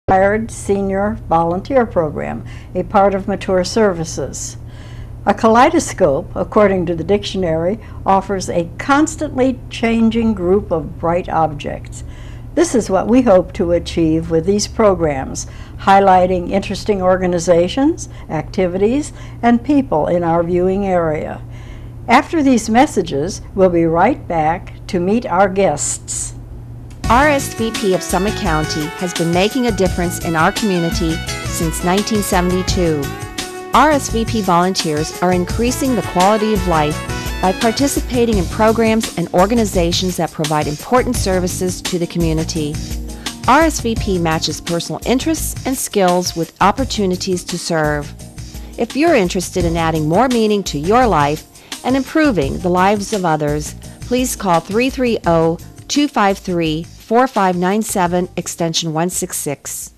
Retired Senior Volunteer Program, a part of Mature Services. A kaleidoscope, according to the dictionary, offers a constantly changing group of bright objects. This is what we hope to achieve with these programs, highlighting interesting organizations, activities, and people in our viewing area. After these messages, we'll be right back to meet our guests. RSVP of Summit County has been making a difference in our community since 1972. RSVP volunteers are increasing the quality of life by participating in programs and organizations that provide important services to the community. RSVP matches personal interests and skills with opportunities to serve. If you're interested in adding more meaning to your life and improving the lives of others, please call 330-253-4597 extension 166.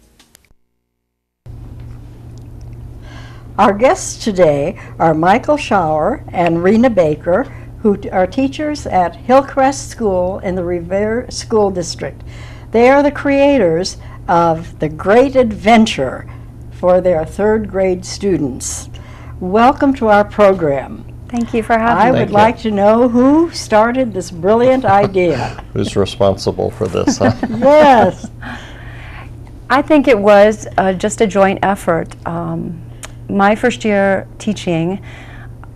Our guests today are Michael Schauer and Rena Baker, who are teachers at Hillcrest School in the Revere School District. They are the creators of The Great Adventure for their third grade students. Welcome to our program. Thank you for having me. I would like to know who started this brilliant idea. Who's responsible for this? Huh? Yes. I think it was just a joint effort. My first year teaching,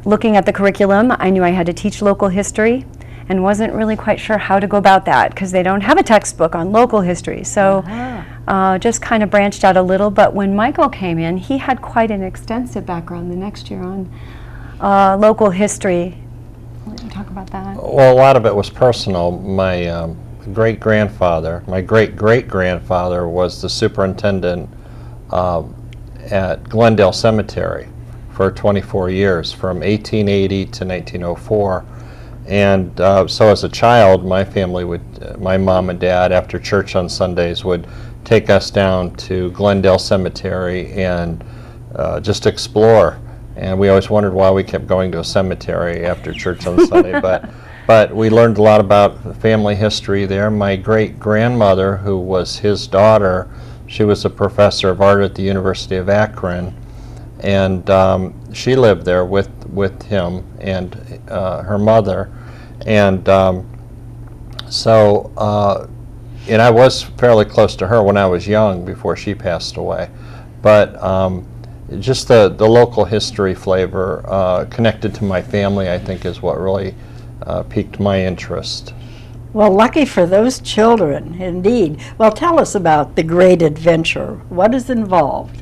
looking at the curriculum, I knew I had to teach local history and wasn't really quite sure how to go about that because they don't have a textbook on local history. So just kind of branched out a little. But when Michael came in, he had quite an extensive background the next year on local history. Let me talk about that. Well, a lot of it was personal. My great-grandfather, my great-great-grandfather was the superintendent at Glendale Cemetery for 24 years, from 1880 to 1904. And so as a child, my family would, my mom and dad, after church on Sundays, would take us down to Glendale Cemetery and just explore. And we always wondered why we kept going to a cemetery after church on Sunday. But we learned a lot about family history there. My great-grandmother, who was his daughter, she was a professor of art at the University of Akron. And she lived there with him and her mother. And and I was fairly close to her when I was young, before she passed away. But just the local history flavor connected to my family, I think, is what really piqued my interest. Well, lucky for those children, indeed. Well, tell us about The Great Adventure. What is involved?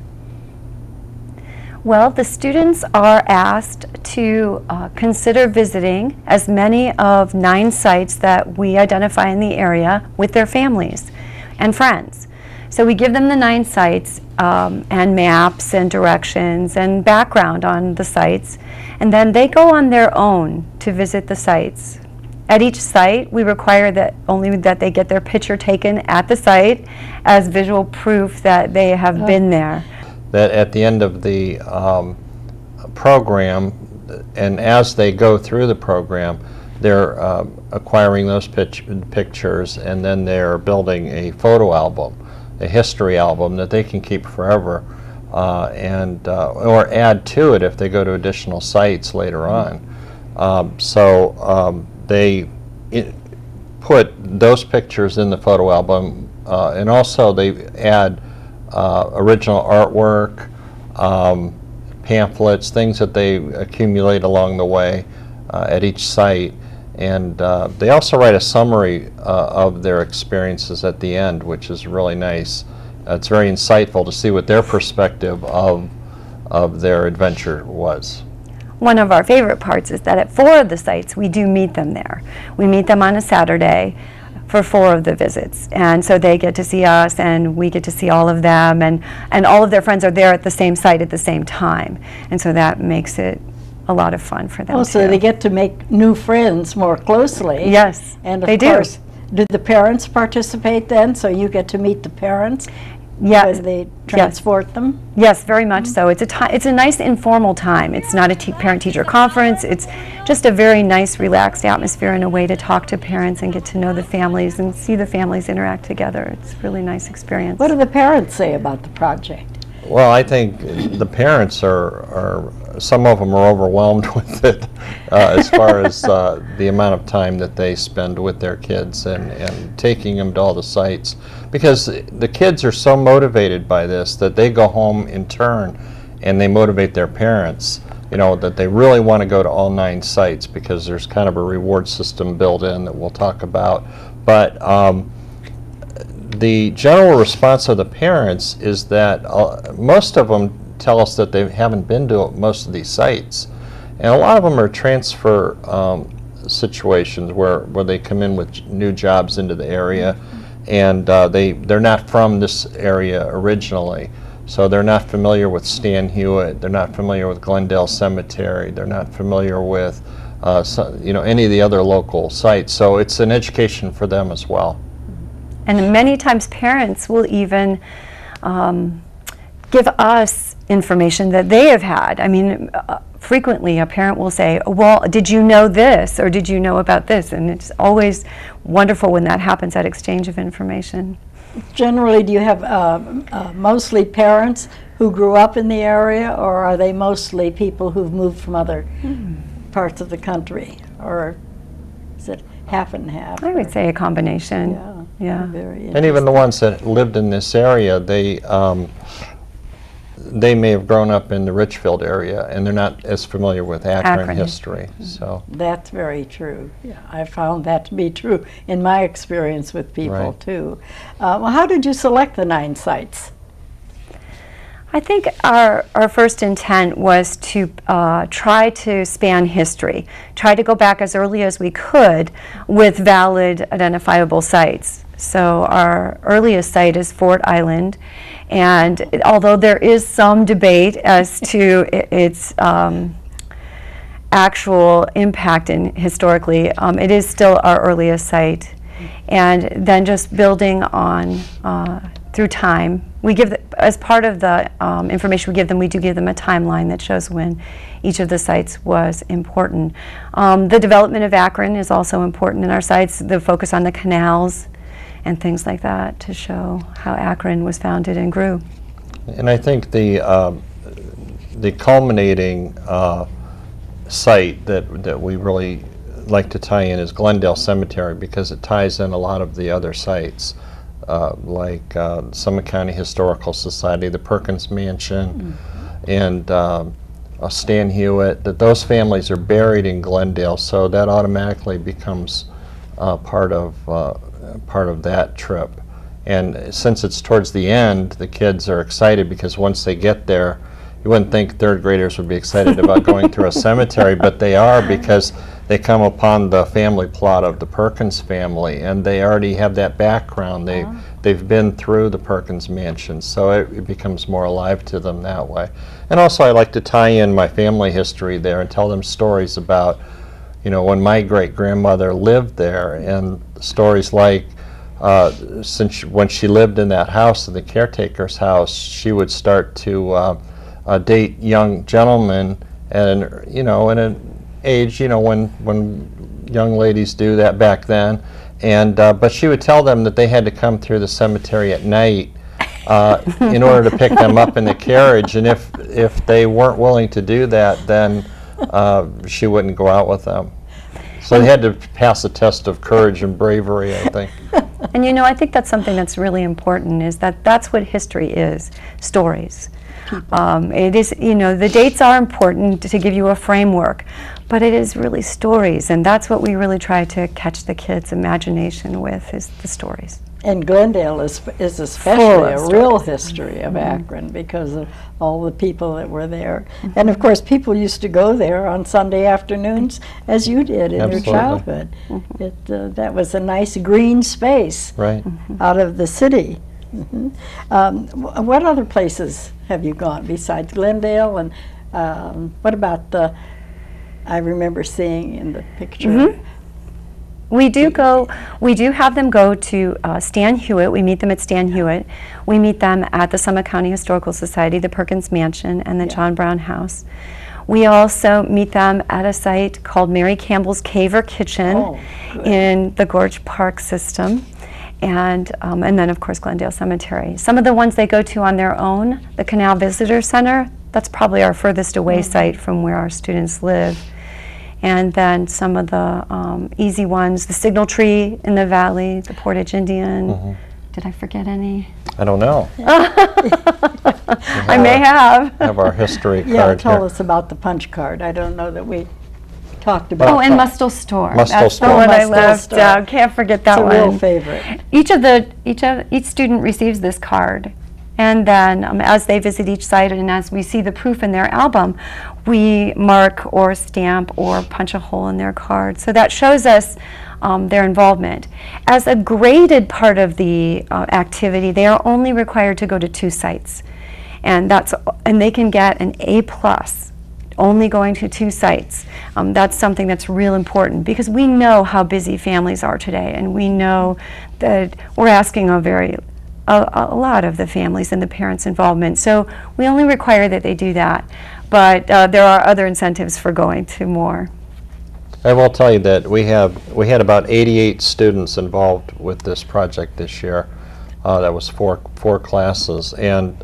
Well, the students are asked to consider visiting as many of 9 sites that we identify in the area with their families and friends. So we give them the 9 sites and maps and directions and background on the sites, and then they go on their own to visit the sites. At each site, we require that only that they get their picture taken at the site as visual proof that they have been there. That at the end of the program, and as they go through the program, they're acquiring those pictures, and then they're building a photo album, a history album that they can keep forever, or add to it if they go to additional sites later on. They put those pictures in the photo album, and also they add original artwork, pamphlets, things that they accumulate along the way at each site. And they also write a summary of their experiences at the end, which is really nice. It's very insightful to see what their perspective of their adventure was. One of our favorite parts is that at 4 of the sites, we do meet them there. We meet them on a Saturday for 4 of the visits. And so they get to see us, and we get to see all of them, and all of their friends are there at the same site at the same time. And so that makes it a lot of fun for them. Oh, so they get to make new friends more closely. Yes, and they of course, do the parents participate then, so you get to meet the parents? Yes. when they transport them? Yes, very much so. It's a nice informal time. It's not a parent-teacher conference. It's just a very nice, relaxed atmosphere and a way to talk to parents and get to know the families and see the families interact together. It's a really nice experience. What do the parents say about the project? Well, I think the parents are some of them are overwhelmed with it as far as the amount of time that they spend with their kids and taking them to all the sites. Because the kids are so motivated by this that they go home in turn and they motivate their parents, you know, that they really want to go to all 9 sites because there's kind of a reward system built in that we'll talk about. But the general response of the parents is that most of them tell us that they haven't been to most of these sites. And a lot of them are transfer situations where they come in with new jobs into the area, and they're not from this area originally. So they're not familiar with Stan Hewitt, they're not familiar with Glendale Cemetery, they're not familiar with any of the other local sites. So it's an education for them as well. And many times parents will even give us information that they have had. I mean, frequently a parent will say, well, did you know this, or did you know about this? And it's always wonderful when that happens, that exchange of information. Generally, do you have mostly parents who grew up in the area, or are they mostly people who've moved from other parts of the country? Or is it half and half? I would say a combination. Yeah. Very And even the ones that lived in this area, they may have grown up in the Richfield area, and they're not as familiar with Akron history. So that's very true. Yeah, I found that to be true in my experience with people Right. too. Well, how did you select the 9 sites? I think our first intent was to try to span history, try to go back as early as we could with valid identifiable sites. So our earliest site is Fort Island, and although there is some debate as to its actual impact historically, it is still our earliest site. And then just building on through time. We give, as part of the information we give them, we do give them a timeline that shows when each of the sites was important. The development of Akron is also important in our sites, the focus on the canals and things like that to show how Akron was founded and grew. And I think the culminating site that we really like to tie in is Glendale Cemetery, because it ties in a lot of the other sites, like Summit County Historical Society, the Perkins Mansion, and Stan Hewitt. That those families are buried in Glendale, so that automatically becomes part of that trip. And since it's towards the end, the kids are excited because once they get there, you wouldn't think third graders would be excited about going through a cemetery, but they are, because they come upon the family plot of the Perkins family, and they already have that background. They've been through the Perkins mansion, so it becomes more alive to them that way. And also, I like to tie in my family history there and tell them stories about, when my great-grandmother lived there, and stories like when she lived in that house, in the caretaker's house, she would start to date young gentlemen, and in an age, when young ladies do that back then, and but she would tell them that they had to come through the cemetery at night in order to pick them up in the carriage, and if they weren't willing to do that, then she wouldn't go out with them. So they had to pass a test of courage and bravery, I think. And I think that's something that's really important, is that's what history is, stories. It is, the dates are important to give you a framework, but it is really stories, and that's what we really try to catch the kids' imagination with, is the stories. And Glendale is especially a real history of Akron because of all the people that were there. And of course, people used to go there on Sunday afternoons, as you did in your childhood. That was a nice green space out of the city. What other places have you gone besides Glendale? And what about I remember seeing in the picture We do have them go to Stan Hewitt. We meet them at Stan Hewitt. We meet them at the Summit County Historical Society, the Perkins Mansion, and the John Brown House. We also meet them at a site called Mary Campbell's Cave or Kitchen in the Gorge Park system. And then, of course, Glendale Cemetery. Some of the ones they go to on their own, the Canal Visitor Center, that's probably our furthest away site from where our students live. And then some of the easy ones, the Signal Tree in the Valley, the Portage Indian. Did I forget any? I don't know. I may have. Have our history Yeah, card tell here. us about the punch card. I don't know that we talked about Oh, and that. Mustel Store. Mustel That's Store. the one I Mustel left Store. out. Can't forget that It's a one. real favorite. Each student receives this card, and then as they visit each site and as we see the proof in their album, we mark or stamp or punch a hole in their card. So that shows us their involvement. As a graded part of the activity, they are only required to go to 2 sites, and they can get an A+. Only going to 2 sites. That's something that's real important because we know how busy families are today, and we know that we're asking a lot of the families and the parents' involvement. So we only require that they do that, but there are other incentives for going to more. I will tell you that we had about 88 students involved with this project this year. That was four classes, and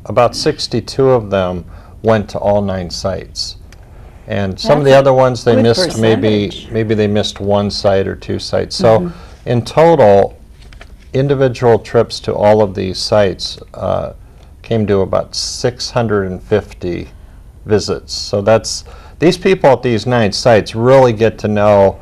about 62 of them went to all 9 sites. And some of the That's a other ones they good missed, percentage. maybe they missed 1 site or 2 sites. So in total, individual trips to all of these sites came to about 650 visits. So these people at these 9 sites really get to know,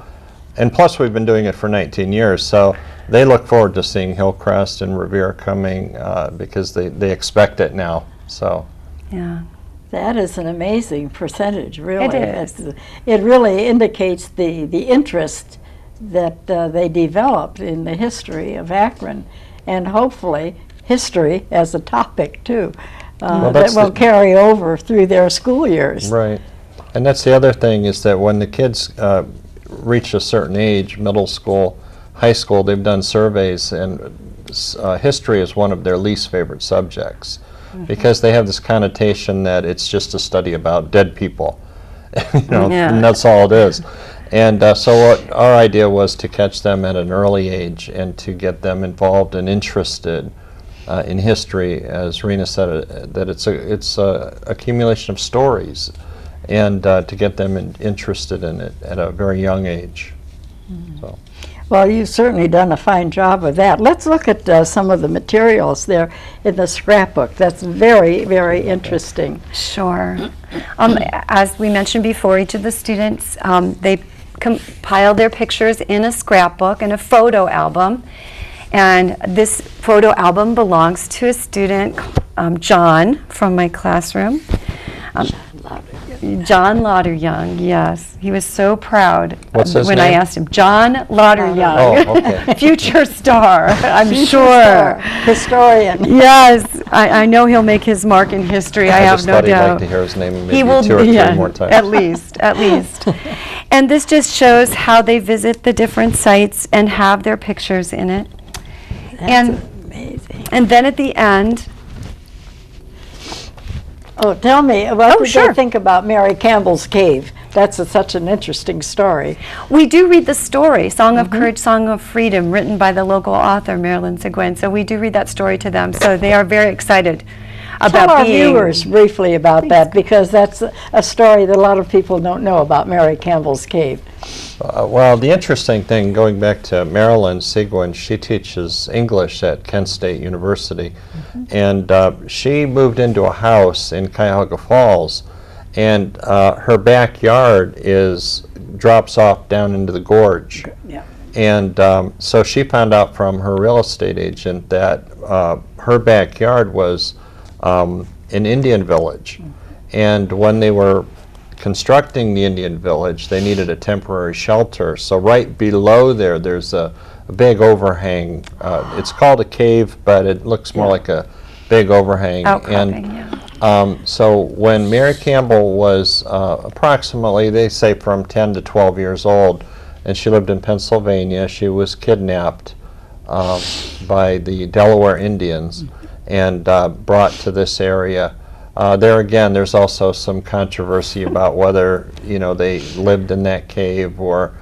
and plus we've been doing it for 19 years, so they look forward to seeing Hillcrest and Revere coming because they expect it now. So. Yeah. That is an amazing percentage, really. It is. It really indicates the interest that they developed in the history of Akron, and hopefully history as a topic too, that that's will the- carry over through their school years. Right. And that's the other thing is that when the kids reach a certain age, middle school, high school, they've done surveys, and history is one of their least favorite subjects because they have this connotation that it's just a study about dead people. And that's all it is. And so what our idea was to catch them at an early age and to get them involved and interested in history, as Rena said, that it's a accumulation of stories, and to get them interested in it at a very young age. So. Well, you've certainly done a fine job of that. Let's look at some of the materials there in the scrapbook. That's very, very interesting. Sure. As we mentioned before, each of the students, they compiled their pictures in a scrapbook and a photo album. And this photo album belongs to a student, John, from my classroom. John Lauderyoung, yes. He was so proud What's his when I name? asked him. John Lauderyoung. Oh, okay. Future star, I'm Future sure. star, historian. Yes, I know he'll make his mark in history. I have just no thought he'd doubt. like to hear his name maybe He will, 2 or 3 yeah, more times. at least. And this just shows how they visit the different sites and have their pictures in it. That's amazing. And then at the end, Oh, tell me, what did sure. they think about Mary Campbell's Cave? That's such an interesting story. we do read the story, Song of Courage, Song of Freedom, written by the local author, Marilyn Seguin. So we do read that story to them. So they are very excited about Tell our being. viewers briefly about that, because that's a story that a lot of people don't know about Mary Campbell's Cave. Well, the interesting thing, going back to Marilyn Seguin, she teaches English at Kent State University, and she moved into a house in Cuyahoga Falls, and her backyard drops off down into the gorge. Yeah. And so she found out from her real estate agent that her backyard was an Indian village, and when they were constructing the Indian village, they needed a temporary shelter. So right below there's a big overhang. It's called a cave, but it looks more like a big overhang. Outcropping, yeah. So when Mary Campbell was approximately, they say from 10 to 12 years old, and she lived in Pennsylvania. She was kidnapped by the Delaware Indians and brought to this area. There again, there's also some controversy about whether, they lived in that cave or,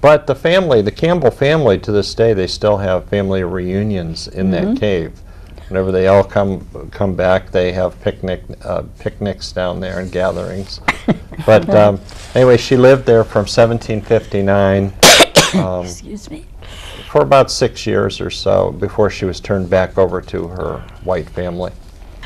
but the family, the Campbell family, to this day, they still have family reunions in that cave. Whenever they all come back, they have picnics down there and gatherings. But anyway, she lived there from 1759 Excuse me. for about 6 years or so before she was turned back over to her white family.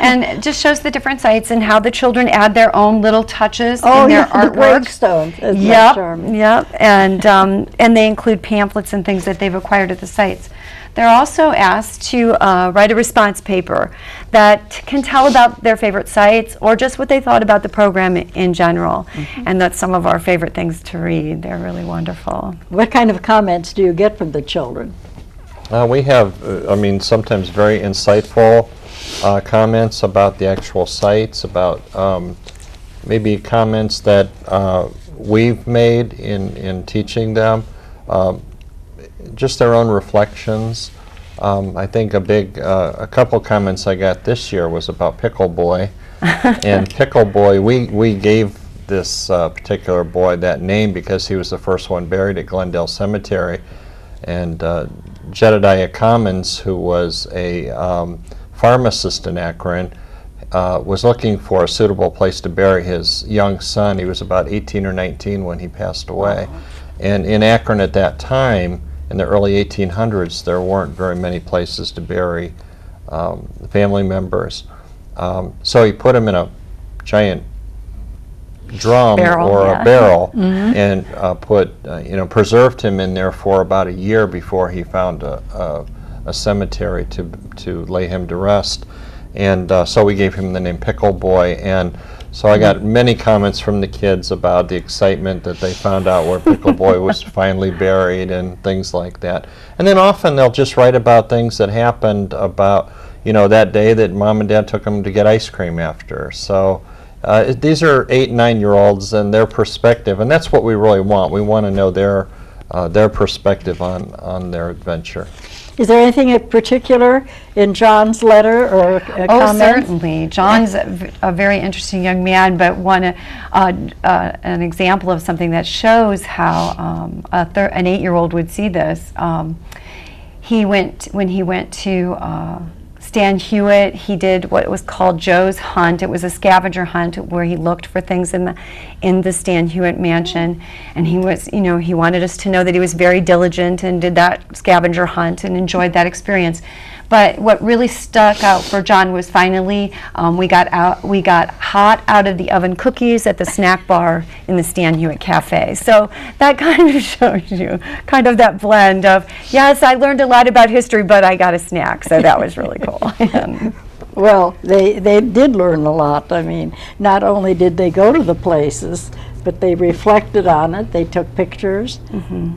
And it just shows the different sites and how the children add their own little touches Oh, in their yeah, the artwork. gravestones. Isn't that Yep, charming? yep, and they include pamphlets and things that they've acquired at the sites. They're also asked to write a response paper that can tell about their favorite sites or just what they thought about the program in general. And that's some of our favorite things to read. They're really wonderful. What kind of comments do you get from the children? We have, sometimes very insightful comments about the actual sites, about maybe comments that we've made in teaching them, just their own reflections. I think a couple comments I got this year was about Pickle Boy. And Pickle Boy, we gave this particular boy that name because he was the first one buried at Glendale Cemetery. And Jedediah Commons, who was a pharmacist in Akron, was looking for a suitable place to bury his young son. He was about 18 or 19 when he passed away. And in Akron at that time, in the early 1800s, there weren't very many places to bury family members. So he put him in a giant drum Barrel, or yeah. a barrel and preserved him in there for about a year before he found a cemetery to lay him to rest. And so we gave him the name Pickle Boy. And so I got many comments from the kids about the excitement that they found out where Pickle Boy was finally buried and things like that. And then often they'll just write about things that happened about, that day that Mom and Dad took them to get ice cream after. So these are 8 and 9-year-olds and their perspective, and that's what we really want. We want to know their perspective on their adventure. Is there anything in particular in John's letter or comment? Oh, certainly. John's a very interesting young man, but an example of something that shows how an 8-year-old would see this. When he went to Stan Hewitt, he did what was called Joe's Hunt. It was a scavenger hunt where he looked for things in the Stan Hewitt mansion, and he wanted us to know that he was very diligent and did that scavenger hunt and enjoyed that experience. But what really stuck out for John was finally we got hot out of the oven cookies at the snack bar in the Stan Hewitt Cafe. So that kind of shows you kind of that blend of, yes, I learned a lot about history, but I got a snack. So that was really cool. Well, they did learn a lot. I mean, not only did they go to the places, but they reflected on it. They took pictures.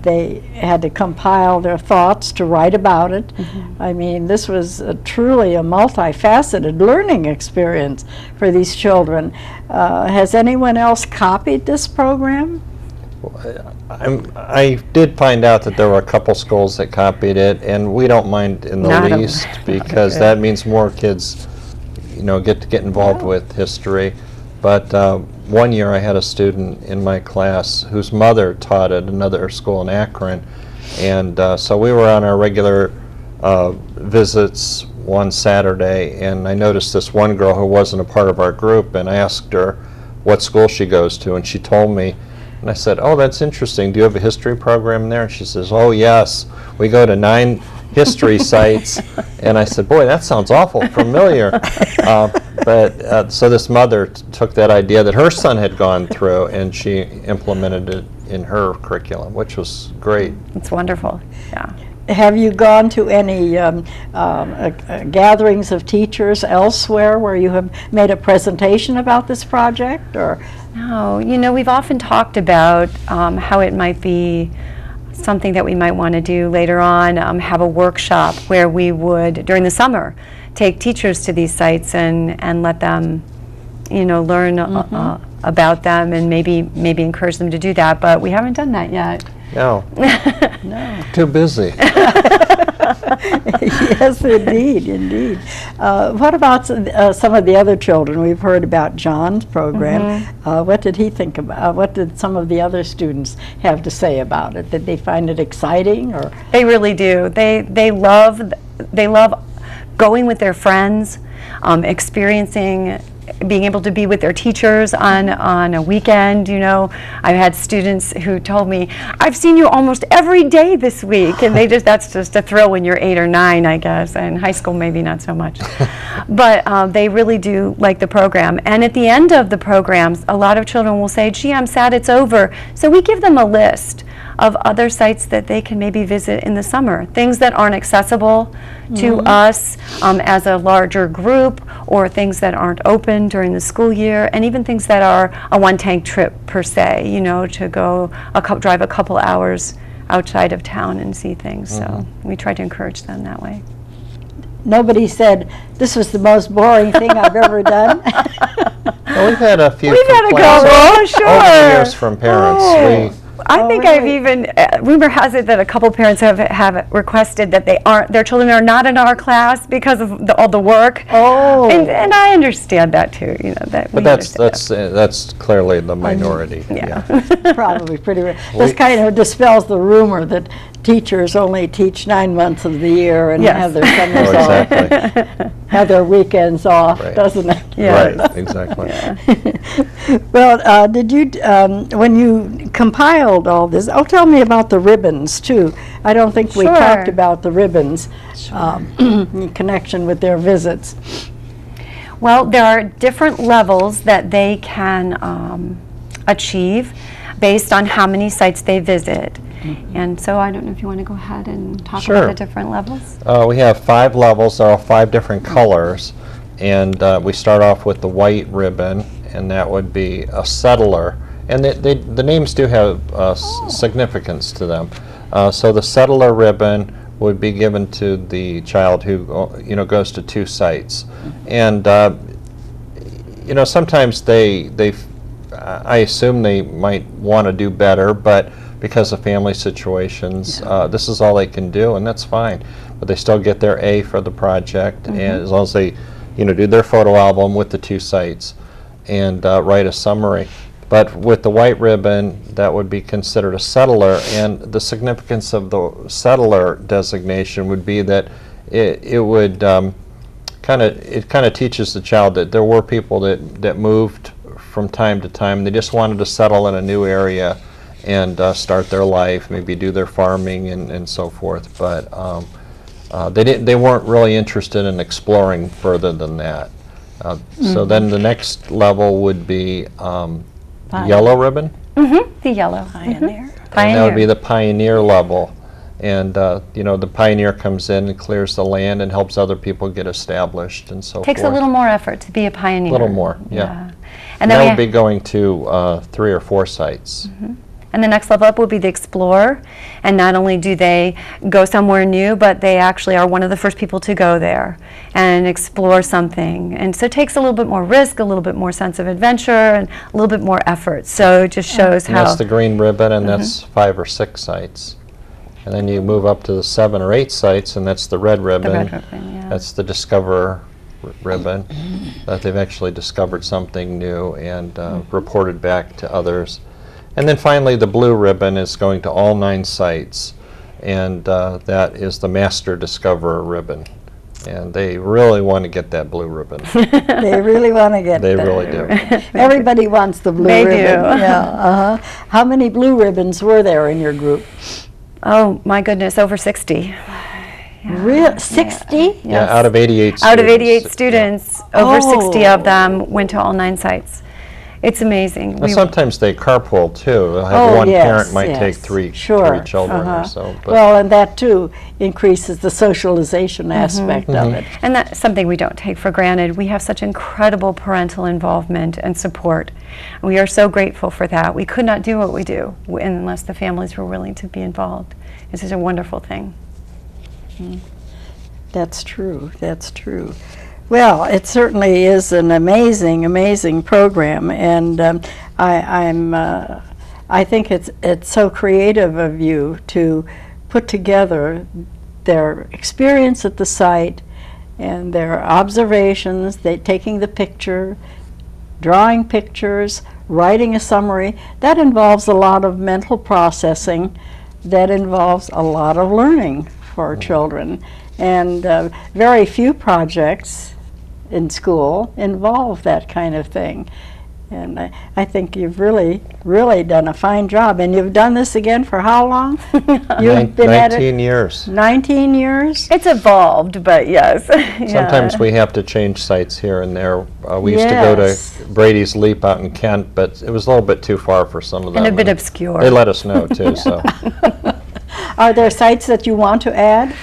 They had to compile their thoughts to write about it. I mean, this was truly a multifaceted learning experience for these children. Has anyone else copied this program? I did find out that there were a couple schools that copied it, and we don't mind in the least because that means more kids, get involved with history. But one year I had a student in my class whose mother taught at another school in Akron, and so we were on our regular visits one Saturday, and I noticed this one girl who wasn't a part of our group, and I asked her what school she goes to, and she told me, and I said, "Oh, that's interesting. Do you have a history program there?" And she says, "Oh, yes. We go to 9 history sites." And I said, "Boy, that sounds awful familiar." So this mother took that idea that her son had gone through, and she implemented it in her curriculum, which was great. It's wonderful. Yeah. Have you gone to any gatherings of teachers elsewhere where you have made a presentation about this project? Or No, we've often talked about how it might be something that we might want to do later on, have a workshop where we would, during the summer, take teachers to these sites and let them, learn about them and maybe encourage them to do that, but we haven't done that yet. No. No. Too busy. Yes, indeed, indeed. What about some of the other children? We've heard about John's program. What did he think about? What did some of the other students have to say about it? Did they find it exciting, or? They really do. They love going with their friends, experiencing, being able to be with their teachers on a weekend. You know, I've had students who told me, "I've seen you almost every day this week," and that's just a thrill when you're 8 or 9, I guess. And high school maybe not so much, but they really do like the program. And at the end of the programs, a lot of children will say, "Gee, I'm sad it's over." So we give them a list of other sites that they can maybe visit in the summer, things that aren't accessible to us as a larger group, or things that aren't open during the school year, and even things that are a one-tank trip per se, you know, to go drive a couple hours outside of town and see things. So we try to encourage them that way. Nobody said, "This was the most boring thing I've ever done"? Well, we've had a few We've had a complaints couple, sure. over the years from parents. Oh. I Oh, think really? I've even, rumor has it that a couple parents have requested that their children are not in our class because of all the work. Oh. And I understand that too, you know, that we But understand that's clearly the minority. Yeah. Probably pretty rare. This kind of dispels the rumor that teachers only teach 9 months of the year and Yes. have their summers Oh, off, exactly. have their weekends off, Right. doesn't it? Yes. Right, exactly. Well, did you, when you compiled all this, tell me about the ribbons too. I don't think we Sure. talked about the ribbons in connection with their visits. Well, there are different levels that they can achieve based on how many sites they visit. And so I don't know if you want to go ahead and talk Sure. about the different levels. We have 5 levels, there are 5 different colors, and we start off with the white ribbon, and that would be a settler. And the names do have significance to them. So the settler ribbon would be given to the child who goes to 2 sites. And sometimes I assume they might want to do better, but because of family situations, this is all they can do, and that's fine. But they still get their A for the project, and as long as they, do their photo album with the 2 sites and write a summary. But with the white ribbon, that would be considered a settler, and the significance of the settler designation would be that it would kind of teaches the child that there were people that moved from time to time. They just wanted to settle in a new area and start their life, maybe do their farming and so forth. But they weren't really interested in exploring further than that. So then the next level would be yellow ribbon. The yellow. Pioneer. And that would be the pioneer level. And the pioneer comes in and clears the land and helps other people get established and so forth. Takes a little more effort to be a pioneer. A little more, yeah. And that then would be going to 3 or 4 sites. And the next level up would be the explorer. And not only do they go somewhere new, but they actually are one of the first people to go there and explore something. And so it takes a little bit more risk, a little bit more sense of adventure, and a little bit more effort. So it just shows And how... that's the green ribbon, and that's 5 or 6 sites. And then you move up to the 7 or 8 sites, and that's the red ribbon. The red ribbon, yeah. That's the discover ribbon, that they've actually discovered something new and reported back to others. And then finally, the blue ribbon is going to all 9 sites, and that is the Master Discoverer ribbon. And they really want to get that blue ribbon. They really want to get They that. really do. Everybody wants the blue They ribbon. do. Yeah, How many blue ribbons were there in your group? Oh, my goodness, over 60. Real 60? Yeah, out of 88 students. Out of 88 students, over 60 of Oh. them went to all 9 sites. It's amazing. Well, sometimes they carpool too. They'll have one parent might take three children or so. But Well, and that too increases the socialization aspect of it. And that's something we don't take for granted. We have such incredible parental involvement and support. We are so grateful for that. We could not do what we do unless the families were willing to be involved. It's just a wonderful thing. That's true. That's true. Well, it certainly is an amazing, amazing program, and I think it's so creative of you to put together their experience at the site and their observations, taking the picture, drawing pictures, writing a summary. That involves a lot of mental processing. That involves a lot of learning for children, and very few projects in school involve that kind of thing. And I think you've really, really done a fine job. And you've done this again for how long? You've been at it 19 years. 19 years? It's evolved, but yes. Sometimes we have to change sites here and there. We used to go Yes. to Brady's Leap out in Kent, but it was a little bit too far for some of them. And a bit obscure. They let us know too. So Are there sites that you want to add?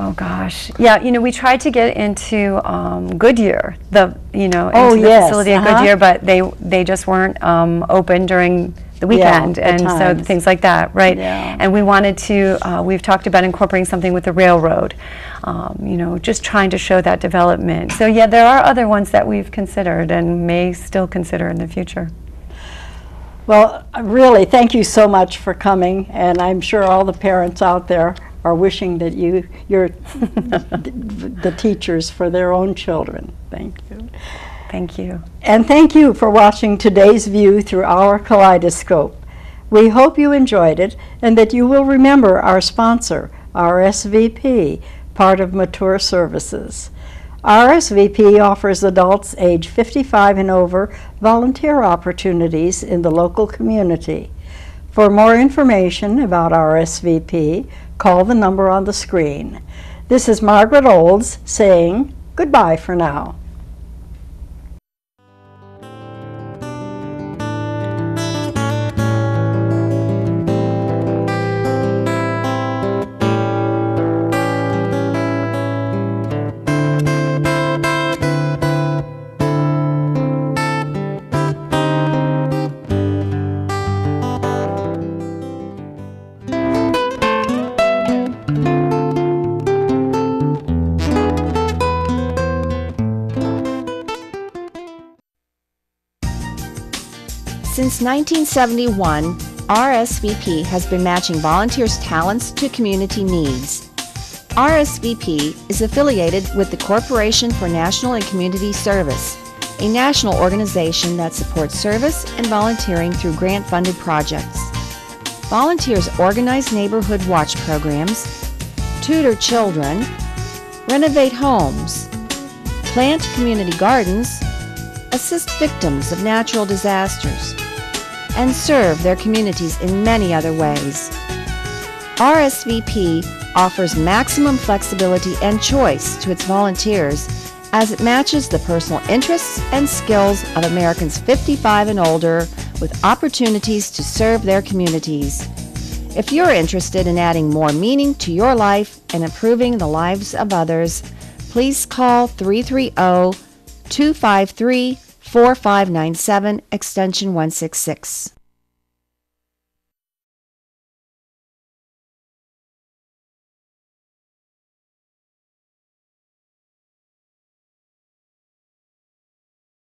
Oh gosh, yeah. We tried to get into Goodyear, Oh, into the yes, facility at Goodyear, but they just weren't open during the weekend, the and so times. things like that, right? Yeah. And we wanted to. We've talked about incorporating something with the railroad, just trying to show that development. So yeah, there are other ones that we've considered and may still consider in the future. Well, really, thank you so much for coming, and I'm sure all the parents out there are wishing that you're the teachers for their own children. Thank you. Thank you. And thank you for watching today's view through our kaleidoscope. We hope you enjoyed it and that you will remember our sponsor, RSVP, part of Mature Services. RSVP offers adults age 55 and over volunteer opportunities in the local community. For more information about RSVP, call the number on the screen. This is Margaret Olds saying goodbye for now. Since 1971, RSVP has been matching volunteers' talents to community needs. RSVP is affiliated with the Corporation for National and Community Service, a national organization that supports service and volunteering through grant-funded projects. Volunteers organize neighborhood watch programs, tutor children, renovate homes, plant community gardens, assist victims of natural disasters, and serve their communities in many other ways. RSVP offers maximum flexibility and choice to its volunteers as it matches the personal interests and skills of Americans 55 and older with opportunities to serve their communities. If you're interested in adding more meaning to your life and improving the lives of others, please call 330-253-4597 extension 166.